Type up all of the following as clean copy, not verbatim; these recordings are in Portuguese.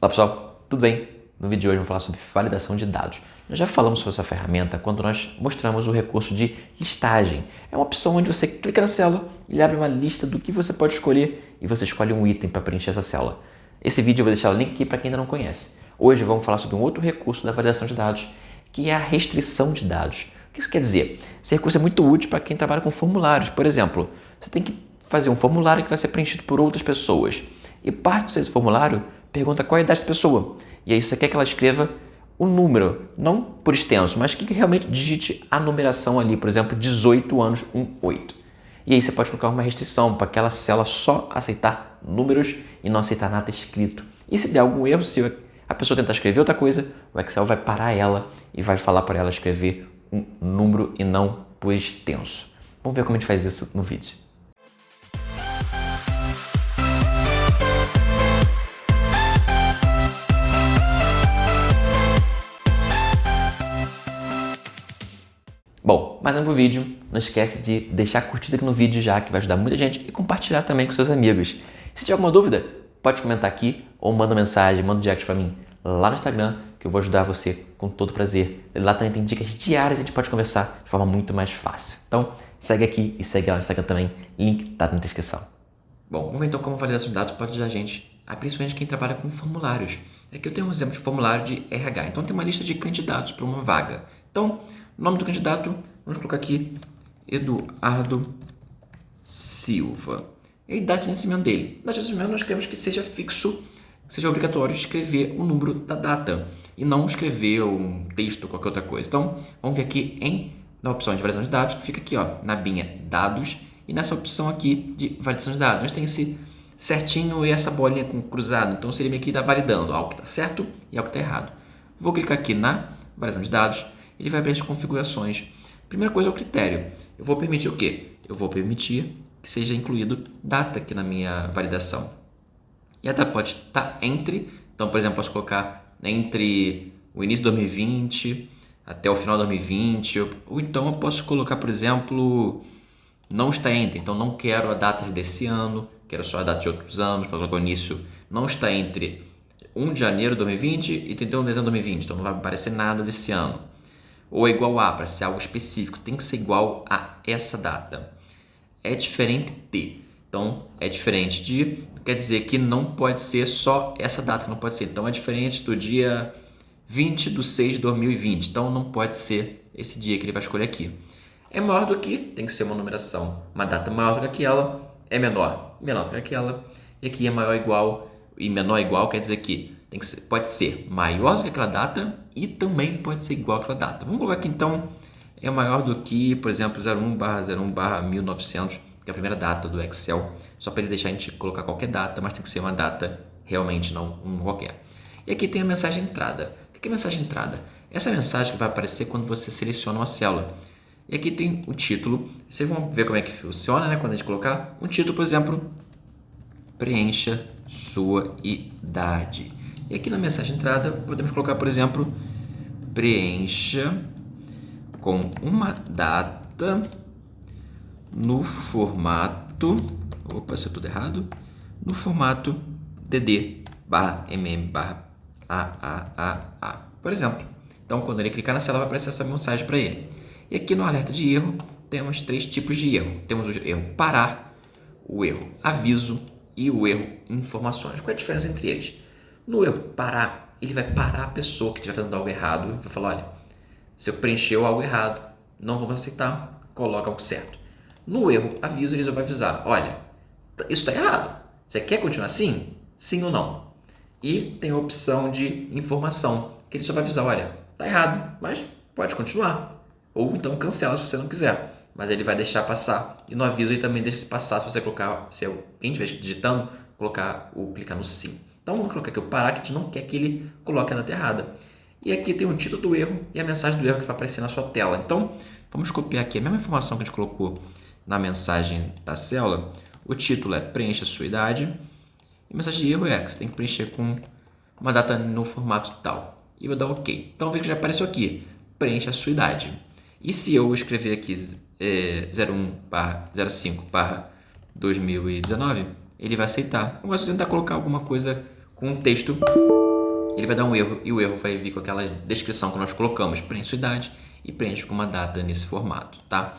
Olá pessoal, tudo bem? No vídeo de hoje vamos falar sobre validação de dados. Nós já falamos sobre essa ferramenta quando nós mostramos o recurso de listagem. É uma opção onde você clica na célula e ele abre uma lista do que você pode escolher e você escolhe um item para preencher essa célula. Esse vídeo eu vou deixar o link aqui para quem ainda não conhece. Hoje vamos falar sobre um outro recurso da validação de dados, que é a restrição de dados. O que isso quer dizer? Esse recurso é muito útil para quem trabalha com formulários. Por exemplo, você tem que fazer um formulário que vai ser preenchido por outras pessoas. E parte desse formulário pergunta qual é a idade da pessoa. E aí você quer que ela escreva o número, não por extenso, mas que realmente digite a numeração ali, por exemplo, 18 anos, 18. E aí você pode colocar uma restrição para aquela célula só aceitar números e não aceitar nada escrito. E se der algum erro, se a pessoa tentar escrever outra coisa, o Excel vai parar ela e vai falar para ela escrever um número e não por extenso. Vamos ver como a gente faz isso no vídeo. Bom, mas antes do vídeo, não esquece de deixar curtida aqui no vídeo já, que vai ajudar muita gente, e compartilhar também com seus amigos. Se tiver alguma dúvida, pode comentar aqui ou manda mensagem, manda um direct para mim lá no Instagram, que eu vou ajudar você com todo prazer. Lá também tem dicas diárias e a gente pode conversar de forma muito mais fácil. Então, segue aqui e segue lá no Instagram também, link tá na descrição. Bom, vamos ver então como a validação de dados pode ajudar a gente, principalmente quem trabalha com formulários. Aqui eu tenho um exemplo de formulário de RH, então tem uma lista de candidatos para uma vaga. Então, nome do candidato, vamos colocar aqui Eduardo Silva. E a idade de nascimento dele. A idade de nascimento nós queremos que seja fixo, que seja obrigatório escrever o número da data e não escrever um texto ou qualquer outra coisa. Então, vamos ver aqui na opção de validação de dados, que fica aqui na abinha dados e nessa opção aqui de validação de dados. Nós tem esse certinho e essa bolinha com cruzado. Então, seria meio que está validando algo que está certo e algo que está errado. Vou clicar aqui na validação de dados. Ele vai abrir as configurações. Primeira coisa é o critério. Eu vou permitir o quê? Eu vou permitir que seja incluído data aqui na minha validação. E a data pode estar entre, então, por exemplo, posso colocar entre o início de 2020 até o final de 2020, ou então eu posso colocar, por exemplo, não está entre, então não quero a data desse ano, quero só a data de outros anos, para colocar o início, não está entre 1 de janeiro de 2020 e 31 de dezembro de 2020, então não vai aparecer nada desse ano. Ou é igual a, para ser algo específico, tem que ser igual a essa data. É diferente de. Então, é diferente de, quer dizer que não pode ser só essa data que não pode ser. Então, é diferente do dia 20/6 de 2020. Então, não pode ser esse dia que ele vai escolher aqui. É maior do que, tem que ser uma numeração. Uma data maior do que aquela, é menor do que aquela. E aqui é maior ou igual, e menor ou igual quer dizer que pode ser maior do que aquela data e também pode ser igual àquela data. Vamos colocar aqui então, é maior do que, por exemplo, 01/01/1900, que é a primeira data do Excel, só para ele deixar a gente colocar qualquer data, mas tem que ser uma data realmente, não um qualquer. E aqui tem a mensagem entrada. O que é a mensagem entrada? Essa é a mensagem que vai aparecer quando você seleciona uma célula. E aqui tem o título. Vocês vão ver como é que funciona, né? Quando a gente colocar um título, por exemplo, preencha sua idade. E aqui na mensagem de entrada, podemos colocar, por exemplo, preencha com uma data no formato, se eu tudo errado, no formato DD/MM/AAAA, por exemplo. Então, quando ele clicar na célula, vai aparecer essa mensagem para ele. E aqui no alerta de erro, temos 3 tipos de erro. Temos o erro parar, o erro aviso e o erro informações. Qual é a diferença entre eles? No erro parar, ele vai parar a pessoa que estiver fazendo algo errado e vai falar, olha, você preencheu algo errado, não vamos aceitar, coloca algo certo. No erro aviso, ele já vai avisar, olha, isso está errado, você quer continuar assim? Sim ou não? E tem a opção de informação, que ele só vai avisar, olha, está errado, mas pode continuar. Ou então cancela se você não quiser, mas ele vai deixar passar. E no aviso ele também deixa passar se você colocar, quem estiver digitando, clicar no sim. Então, vamos colocar aqui o parar, que a gente não quer que ele coloque a data errada. E aqui tem o título do erro e a mensagem do erro que vai aparecer na sua tela. Então, vamos copiar aqui a mesma informação que a gente colocou na mensagem da célula. O título é preencha a sua idade. E a mensagem de erro é que você tem que preencher com uma data no formato tal. E vou dar OK. Então, veja que já apareceu aqui. Preencha a sua idade. E se eu escrever aqui 01/05/2019, ele vai aceitar. Eu vou tentar colocar alguma coisa com um texto ele vai dar um erro e o erro vai vir com aquela descrição que nós colocamos, preenche sua idade e preenche com uma data nesse formato, tá?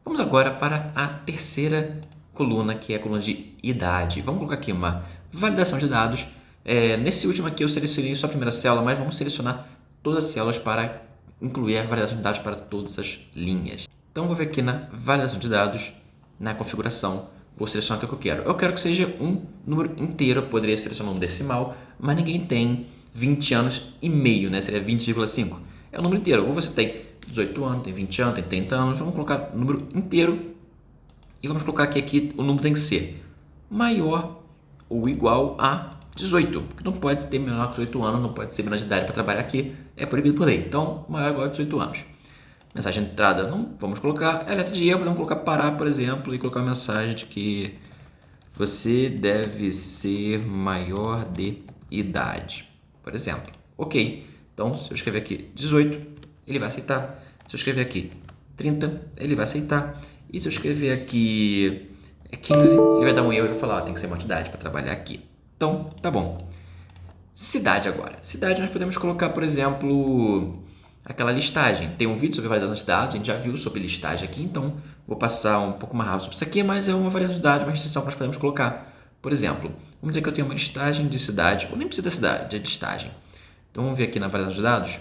Vamos agora para a terceira coluna, que é a coluna de idade. Vamos colocar aqui uma validação de dados. Nesse último aqui eu selecionei só a primeira célula, mas vamos selecionar todas as células para incluir a validação de dados para todas as linhas. Então vou ver aqui na validação de dados, na configuração, vou selecionar o que eu quero. Eu quero que seja um número inteiro, eu poderia selecionar um decimal, mas ninguém tem 20 anos e meio, né? Seria 20,5. É o número inteiro. Ou você tem 18 anos, tem 20 anos, tem 30 anos, vamos colocar o número inteiro e vamos colocar que aqui o número tem que ser maior ou igual a 18, porque não pode ter menor que 18 anos, não pode ser menor de idade para trabalhar aqui, é proibido por lei. Então, maior ou igual a 18 anos. Mensagem de entrada, não vamos colocar. É letra de erro, vamos colocar parar, por exemplo, e colocar uma mensagem de que você deve ser maior de idade, por exemplo. Ok, então se eu escrever aqui 18, ele vai aceitar. Se eu escrever aqui 30, ele vai aceitar. E se eu escrever aqui 15, ele vai dar um erro e vai falar, tem que ser maior de idade para trabalhar aqui. Então, tá bom. Cidade agora. Cidade nós podemos colocar, por exemplo, aquela listagem. Tem um vídeo sobre validação de dados, a gente já viu sobre listagem aqui, então vou passar um pouco mais rápido sobre isso aqui, mas é uma validação de dados, uma restrição que nós podemos colocar. Por exemplo, vamos dizer que eu tenho uma listagem de cidade, ou nem precisa da cidade, é de listagem. Então vamos ver aqui na validação de dados,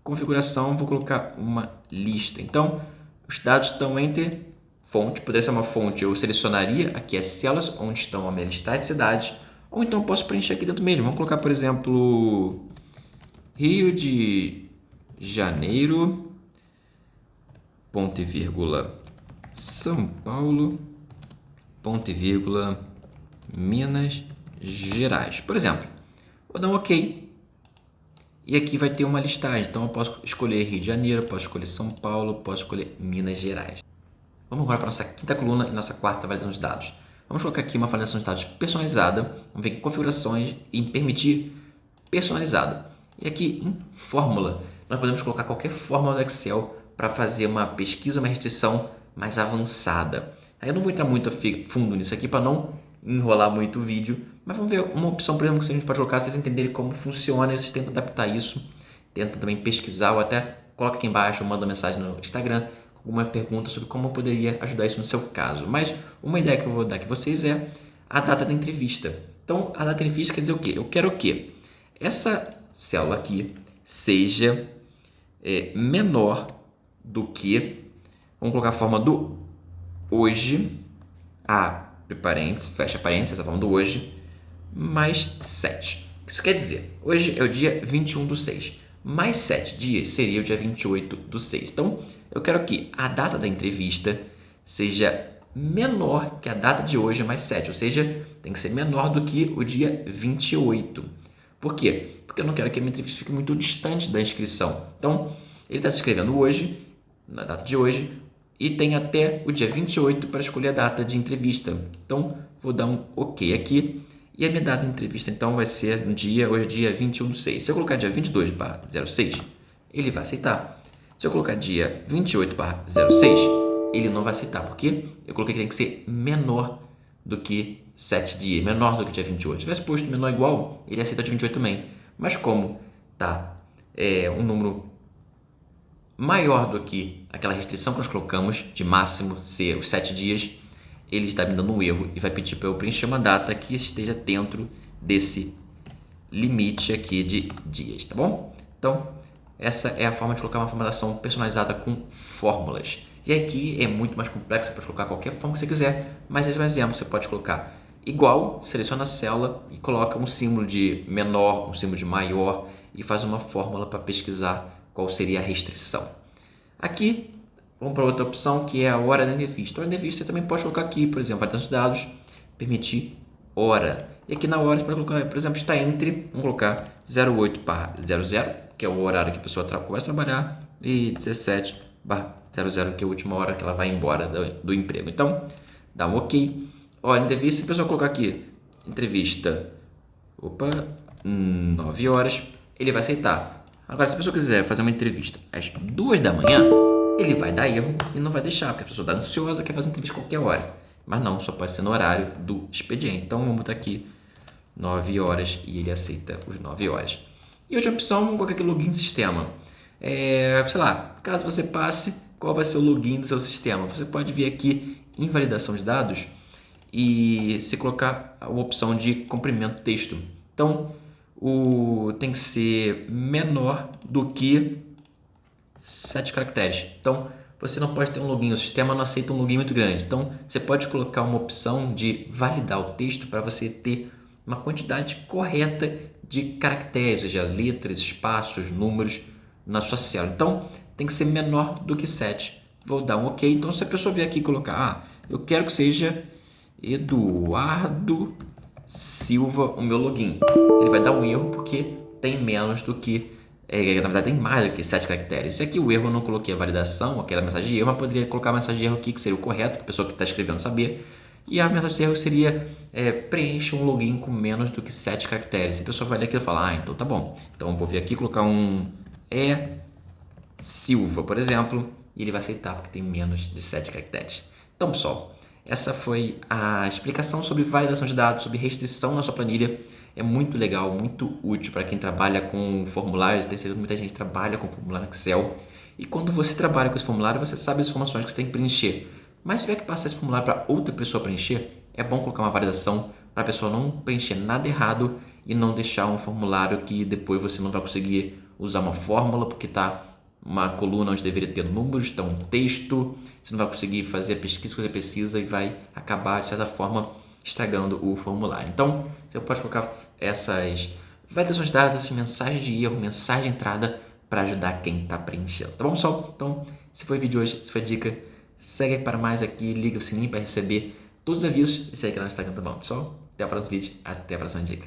configuração, vou colocar uma lista. Então, os dados estão entre fonte, poderia ser uma fonte, eu selecionaria aqui as células onde estão a minha listagem de cidades, ou então eu posso preencher aqui dentro mesmo. Vamos colocar, por exemplo, Rio de Janeiro, ponto e vírgula, São Paulo, ponto e vírgula, Minas Gerais. Por exemplo, vou dar um OK. E aqui vai ter uma listagem. Então eu posso escolher Rio de Janeiro, posso escolher São Paulo, posso escolher Minas Gerais. Vamos agora para a nossa quinta coluna e nossa quarta validação de dados. Vamos colocar aqui uma validação de dados personalizada. Vamos ver em configurações e em permitir personalizado. E aqui em fórmula, nós podemos colocar qualquer fórmula do Excel para fazer uma pesquisa, uma restrição mais avançada. Aí eu não vou entrar muito a fundo nisso aqui para não enrolar muito o vídeo, mas vamos ver uma opção, por exemplo, que a gente pode colocar, vocês entenderem como funciona, e vocês tentam adaptar isso, tentam também pesquisar, ou até coloca aqui embaixo, ou manda uma mensagem no Instagram, alguma pergunta sobre como eu poderia ajudar isso no seu caso. Mas uma ideia que eu vou dar aqui a vocês é a data da entrevista. Então, a data da entrevista quer dizer o quê? Eu quero o quê? Essa célula aqui seja menor do que, vamos colocar a forma do hoje, abre parênteses, fecha parênteses, essa forma do hoje, mais 7. Isso quer dizer, hoje é o dia 21/6, mais 7 dias seria o dia 28/6. Então, eu quero que a data da entrevista seja menor que a data de hoje mais 7, ou seja, tem que ser menor do que o dia 28. Por quê? Porque eu não quero que a minha entrevista fique muito distante da inscrição. Então, ele está se inscrevendo hoje, na data de hoje, e tem até o dia 28 para escolher a data de entrevista. Então, vou dar um OK aqui. E a minha data de entrevista, então, vai ser no dia, hoje é dia 21/6. Se eu colocar dia 22/06, ele vai aceitar. Se eu colocar dia 28/06, ele não vai aceitar, porque eu coloquei que tem que ser menor do que 7 dias, menor do que dia 28. Se tivesse posto menor ou igual, ele aceita dia 28 também. Mas como tá um número maior do que aquela restrição que nós colocamos, de máximo ser os 7 dias, ele está me dando um erro e vai pedir para eu preencher uma data que esteja dentro desse limite aqui de dias, tá bom? Então, essa é a forma de colocar uma formatação personalizada com fórmulas. E aqui é muito mais complexo, para colocar qualquer forma que você quiser, mas esse é um exemplo. Você pode colocar igual, seleciona a célula e coloca um símbolo de menor, um símbolo de maior e faz uma fórmula para pesquisar qual seria a restrição. Aqui, vamos para outra opção, que é a hora da entrevista. A hora da entrevista você também pode colocar aqui, por exemplo, validação de dados, permitir hora. E aqui na hora você pode colocar, por exemplo, está entre, vamos colocar 08/00, que é o horário que a pessoa começa a trabalhar, e 17/00, que é a última hora que ela vai embora do emprego. Então, dá um OK. Hora de entrevista, se a pessoa colocar aqui, entrevista, 9 horas, ele vai aceitar. Agora, se a pessoa quiser fazer uma entrevista às 2 da manhã, ele vai dar erro e não vai deixar, porque a pessoa está ansiosa, quer fazer entrevista a qualquer hora. Mas não, só pode ser no horário do expediente. Então, vamos botar aqui 9 horas e ele aceita os 9 horas. E a última opção, qual que é o login sistema? Sei lá, caso você passe, qual vai ser o login do seu sistema? Você pode vir aqui em validação de dados e se colocar a opção de comprimento texto. Então, tem que ser menor do que 7 caracteres. Então, você não pode ter um login, o sistema não aceita um login muito grande. Então, você pode colocar uma opção de validar o texto para você ter uma quantidade correta de caracteres, ou seja, letras, espaços, números na sua célula. Então, tem que ser menor do que 7. Vou dar um OK. Então, se a pessoa vier aqui e colocar, eu quero que seja Eduardo Silva o meu login. Ele vai dar um erro porque tem menos do que, na verdade tem mais do que 7 caracteres. Se aqui o erro eu não coloquei a validação, aquela mensagem de erro, mas poderia colocar a mensagem de erro aqui que seria o correto, que a pessoa que está escrevendo saber. E a mensagem de erro seria preencha um login com menos do que 7 caracteres. Se a pessoa vai ler aqui e falar, então tá bom. Então eu vou vir aqui e colocar um Silva, por exemplo, e ele vai aceitar porque tem menos de 7 caracteres. Então, pessoal, essa foi a explicação sobre validação de dados, sobre restrição na sua planilha. É muito legal, muito útil para quem trabalha com formulários. Tem certeza que muita gente trabalha com formulário Excel. E quando você trabalha com esse formulário, você sabe as informações que você tem que preencher. Mas se tiver que passar esse formulário para outra pessoa preencher, é bom colocar uma validação para a pessoa não preencher nada errado e não deixar um formulário que depois você não vai conseguir usar uma fórmula porque está uma coluna onde deveria ter números, então um texto, você não vai conseguir fazer a pesquisa que você precisa e vai acabar, de certa forma, estragando o formulário. Então, você pode colocar essas validações de dados, essas mensagens de erro, mensagem de entrada para ajudar quem está preenchendo. Tá bom, pessoal? Então, se foi o vídeo de hoje, se foi a dica, segue para mais aqui, liga o sininho para receber todos os avisos e segue aqui no Instagram, tá bom, pessoal? Até o próximo vídeo, até a próxima dica.